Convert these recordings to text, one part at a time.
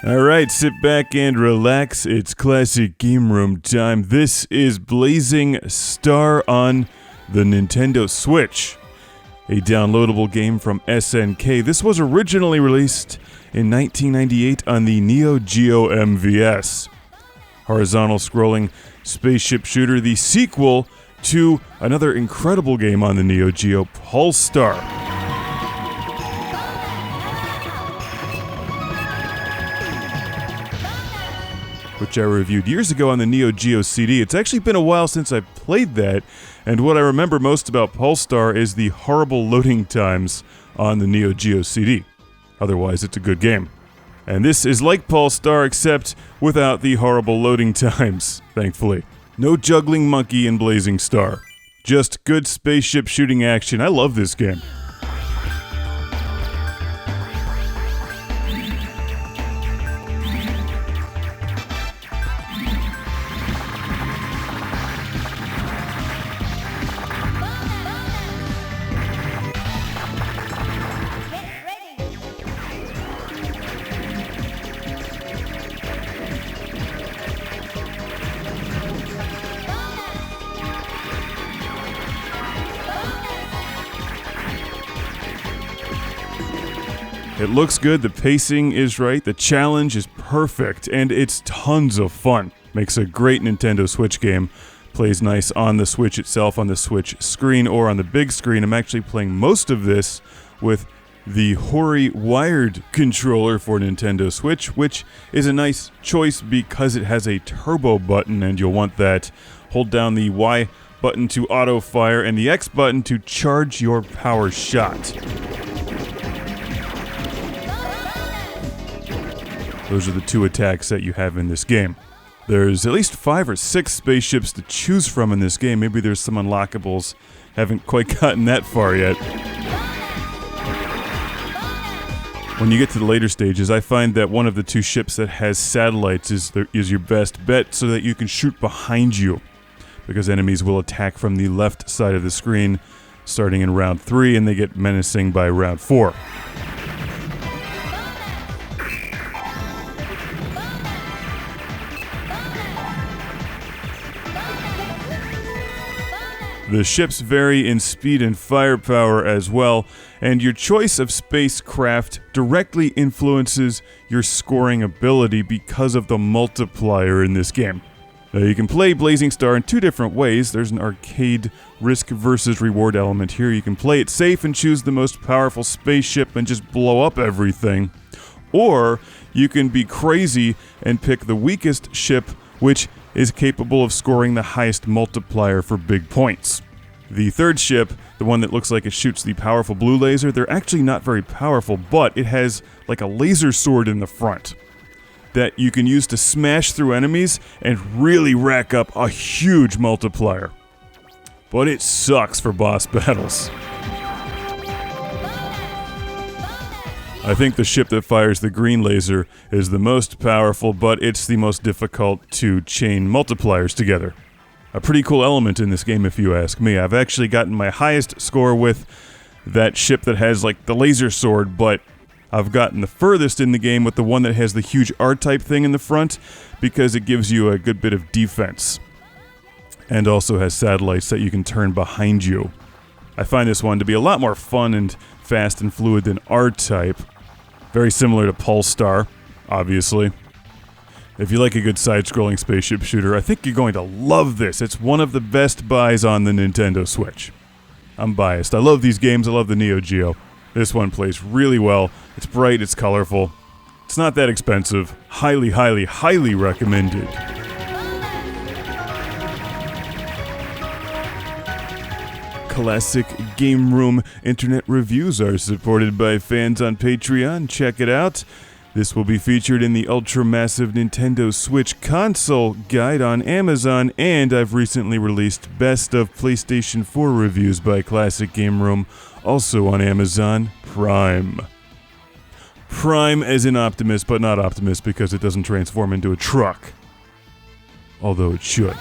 Alright, sit back and relax. It's classic game room time. This is Blazing Star on the Nintendo Switch, a downloadable game from SNK. This was originally released in 1998 on the Neo Geo MVS. Horizontal scrolling spaceship shooter, the sequel to another incredible game on the Neo Geo, Pulstar. Which I reviewed years ago on the Neo Geo CD. It's actually been a while since I played that, and what I remember most about Pulstar is the horrible loading times on the Neo Geo CD. Otherwise, it's a good game. And this is like Pulstar, except without the horrible loading times, thankfully. No juggling monkey in Blazing Star. Just good spaceship shooting action. I love this game. It looks good, the pacing is right, the challenge is perfect, and it's tons of fun. Makes a great Nintendo Switch game. Plays nice on the Switch itself, on the Switch screen, or on the big screen. I'm actually playing most of this with the Hori wired controller for Nintendo Switch, which is a nice choice because it has a turbo button, and you'll want that. Hold down the Y button to auto fire, and the X button to charge your power shot. Those are the two attacks that you have in this game. There's at least 5 or 6 spaceships to choose from in this game. Maybe there's some unlockables. Haven't quite gotten that far yet. When you get to the later stages, I find that one of the 2 ships that has satellites is your best bet so that you can shoot behind you. Because enemies will attack from the left side of the screen starting in round 3 and they get menacing by round 4. The ships vary in speed and firepower as well, and your choice of spacecraft directly influences your scoring ability because of the multiplier in this game. Now, you can play Blazing Star in 2 different ways. There's an arcade risk versus reward element here. You can play it safe and choose the most powerful spaceship and just blow up everything. Or you can be crazy and pick the weakest ship, which is capable of scoring the highest multiplier for big points. The third ship, the one that looks like it shoots the powerful blue laser, they're actually not very powerful, but it has like a laser sword in the front that you can use to smash through enemies and really rack up a huge multiplier. But it sucks for boss battles. I think the ship that fires the green laser is the most powerful, but it's the most difficult to chain multipliers together. A pretty cool element in this game if you ask me. I've actually gotten my highest score with that ship that has like the laser sword, but I've gotten the furthest in the game with the one that has the huge R-type thing in the front because it gives you a good bit of defense. And also has satellites that you can turn behind you. I find this one to be a lot more fun and fast and fluid than R-type. Very similar to Pulstar, obviously. If you like a good side-scrolling spaceship shooter, I think you're going to love this. It's one of the best buys on the Nintendo Switch. I'm biased. I love these games. I love the Neo Geo. This one plays really well. It's bright. It's colorful. It's not that expensive. Highly, highly, highly recommended. Classic Game Room internet reviews are supported by fans on Patreon. Check it out. This will be featured in the ultra-massive Nintendo Switch console guide on Amazon, and I've recently released Best of PlayStation 4 reviews by Classic Game Room, also on Amazon Prime. Prime as in Optimus, but not Optimus because it doesn't transform into a truck. Although it should.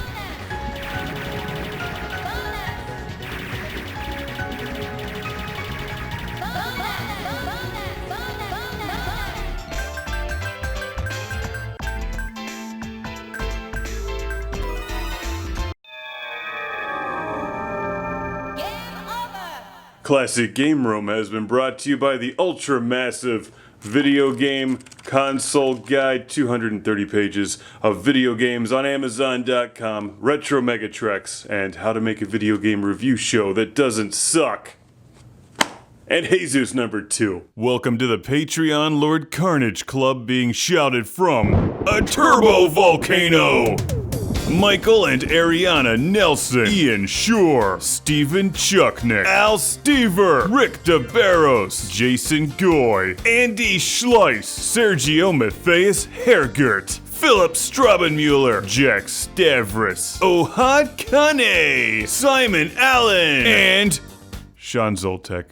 Classic Game Room has been brought to you by the ultra-massive Video Game Console Guide, 230 pages of video games on Amazon.com, Retro Megatrex, and how to make a video game review show that doesn't suck. And Jesus number 2. Welcome to the Patreon Lord Carnage Club being shouted from a turbo volcano. Michael and Ariana Nelson, Ian Shore, Stephen Chucknick, Al Stever, Rick DeBarros, Jason Goy, Andy Schleiss, Sergio Matthias Hergert, Philip Strabenmuller, Jack Stavris, Ohad Kane, Simon Allen, and Sean Zoltek.